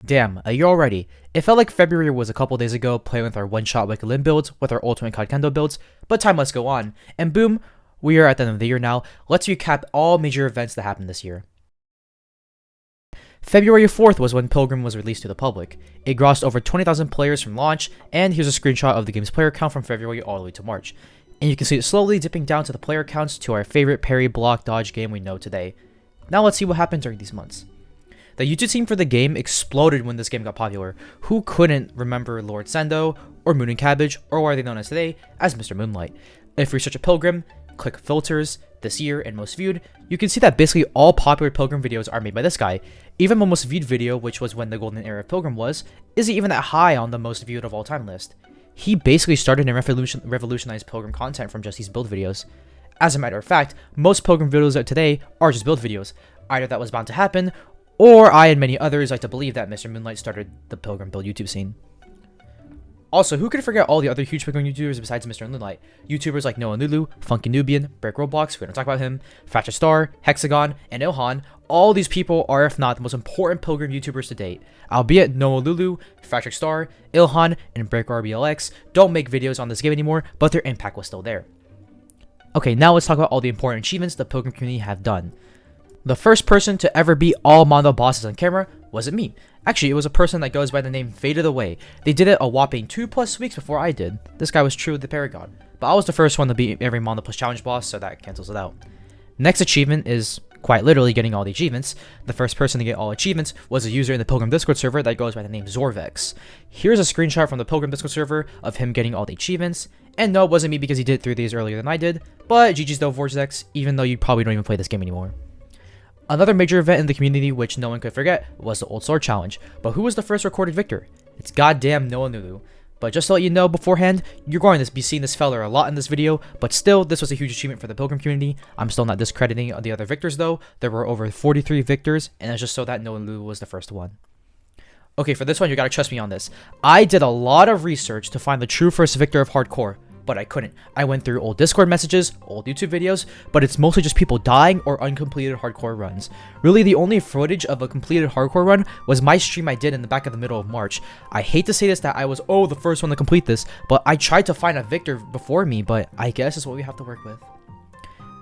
Damn, a year already. It felt like February was a couple days ago playing with our one-shot Wicked Limb builds, with our ultimate COD Kendo builds, but time must go on. And boom, we are at the end of the year now. Let's recap all major events that happened this year. February 4th was when Pilgrim was released to the public. It grossed over 20,000 players from launch, and here's a screenshot of the game's player count from February all the way to March. And you can see it slowly dipping down to the player counts to our favorite parry block dodge game we know today. Now let's see what happened during these months. The YouTube team for the game exploded when this game got popular. Who couldn't remember Lord Sendo, or Moon and Cabbage, or what are they known as today as Mr. Moonlight? If we search a Pilgrim, click filters, this year, and most viewed, you can see that basically all popular Pilgrim videos are made by this guy. Even my most viewed video, which was when the golden era of Pilgrim was, isn't even that high on the most viewed of all time list. He basically started and revolutionized Pilgrim content from just these build videos. As a matter of fact, most Pilgrim videos out today are just build videos. Either that was bound to happen, or I and many others like to believe that Mr. Moonlight started the Pilgrim build YouTube scene. Also, who could forget all the other huge Pilgrim YouTubers besides Mr. Moonlight? YouTubers like Noah Lulu, Funky Nubian, Break Roblox, we don't talk about him, Fractured Star, Hexagon, and Ilhan. All these people are, if not, the most important Pilgrim YouTubers to date. Albeit Noah Lulu, Fractured Star, Ilhan, and Break RBLX don't make videos on this game anymore, but their impact was still there. Okay, now let's talk about all the important achievements the Pilgrim community have done. The first person to ever beat all Mondo bosses on camera wasn't me. Actually, it was a person that goes by the name Faded Away. They did it a whopping 2+ weeks before I did. This guy was true the Paragon. But I was the first one to beat every Mondo Plus Challenge boss, so that cancels it out. Next achievement is quite literally getting all the achievements. The first person to get all achievements was a user in the Pilgrim Discord server that goes by the name Zorvex. Here's a screenshot from the Pilgrim Discord server of him getting all the achievements. And no, it wasn't me because he did 3 days earlier than I did, but GG's though Vortex, even though you probably don't even play this game anymore. Another major event in the community which no one could forget was the Old Sword Challenge, but who was the first recorded victor? It's goddamn Noah Lulu. But just to let you know beforehand, you're going to be seeing this feller a lot in this video, but still, this was a huge achievement for the Pilgrim community. I'm still not discrediting the other victors though. There were over 43 victors, and it's just so that Noah Lulu was the first one. Okay, for this one, you gotta trust me on this. I did a lot of research to find the true first victor of hardcore, but I couldn't. I went through old Discord messages, old YouTube videos, but it's mostly just people dying or uncompleted hardcore runs. Really, the only footage of a completed hardcore run was my stream I did in the back of the middle of March. I hate to say this that I was, the first one to complete this, but I tried to find a victor before me, but I guess it's what we have to work with.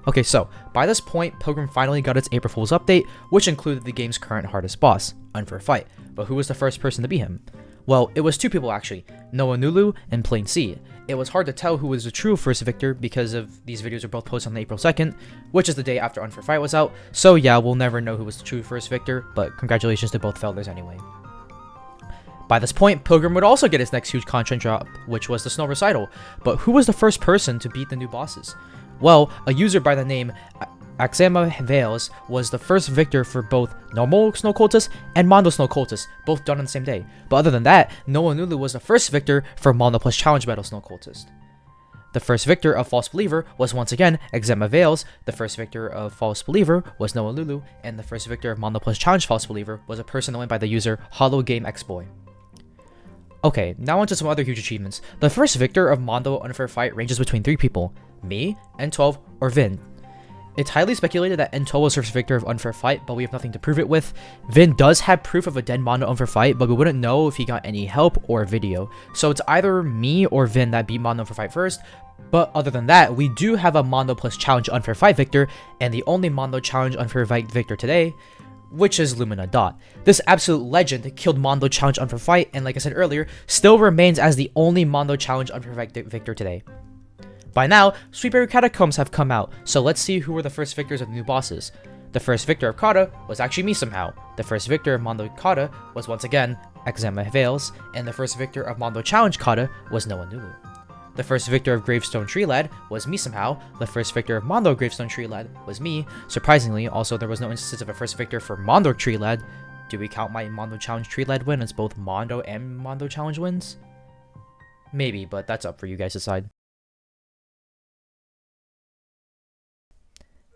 Okay, so, by this point, Pilgrim finally got its April Fool's update, which included the game's current hardest boss, Unfair Fight. But who was the first person to beat him? Well, it was 2 people actually, Noah Nulu and Plain C. It was hard to tell who was the true first victor because of these videos were both posted on April 2nd, which is the day after Unfair Fight was out, so yeah, we'll never know who was the true first victor, but congratulations to both fellas anyway. By this point, Pilgrim would also get its next huge content drop, which was the Snow Recital, but who was the first person to beat the new bosses? Well, a user by the name Axema Veils was the first victor for both normal Snow Cultist and Mondo Snow Cultist, both done on the same day. But other than that, Noah Nulu was the first victor for Mondo Plus Challenge Battle Snow Cultist. The first victor of False Believer was once again Axema Veils, the first victor of False Believer was Noah Lulu, and the first victor of Mondo Plus Challenge False Believer was a person that went by the user Hollow Game X-Boy. Okay, now onto some other huge achievements. The first victor of Mondo Unfair Fight ranges between 3 people, me, N12, or Vin. It's highly speculated that N12 was first victor of Unfair Fight, but we have nothing to prove it with. Vin does have proof of a dead Mondo Unfair Fight, but we wouldn't know if he got any help or video. So it's either me or Vin that beat Mondo Unfair Fight first, but other than that, we do have a Mondo Plus Challenge Unfair Fight victor, and the only Mondo Challenge Unfair Fight victor today, which is Lumina Dot. This absolute legend killed Mondo Challenge Unfair Fight, and like I said earlier, still remains as the only Mondo Challenge Unfair Fight victor today. By now, Sweetberry Catacombs have come out, so let's see who were the first victors of the new bosses. The first victor of Kata was actually me somehow. The first victor of Mondo Kata was once again Axema Veils, and the first victor of Mondo Challenge Kata was Noah Nulu. The first victor of Gravestone Tree Lad was me somehow. The first victor of Mondo Gravestone Tree Lad was me. Surprisingly, also there was no instance of a first victor for Mondo Tree Lad. Do we count my Mondo Challenge Tree Lad win as both Mondo and Mondo Challenge wins? Maybe, but that's up for you guys to decide.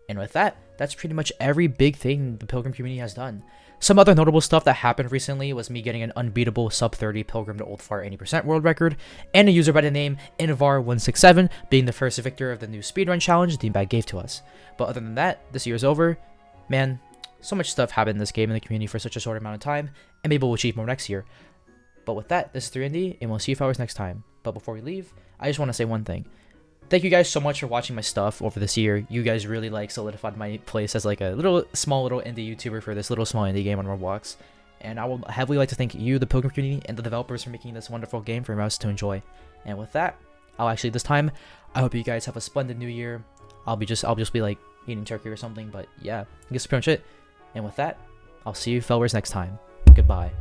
And with that, that's pretty much every big thing the Pilgrim community has done. Some other notable stuff that happened recently was me getting an unbeatable sub-30 Pilgrim to Old Fart 80% world record, and a user by the name Invar167 being the first victor of the new speedrun challenge Deanbag gave to us. But other than that, this year's over. Man, So much stuff happened in this game in the community for such a short amount of time, and maybe we'll achieve more next year. But with that, this is 3ND, and we'll see you fellas next time. But before we leave, I just want to say one thing. Thank you guys so much for watching my stuff over this year. You guys really like solidified my place as like a small little indie YouTuber for this little small indie game on Roblox. And I will heavily like to thank you, the Pilgrim community, and the developers for making this wonderful game for us to enjoy. And with that, this time, I hope you guys have a splendid new year. I'll just be like eating turkey or something, but yeah, I guess that's pretty much it. And with that, I'll see you fellas next time. Goodbye.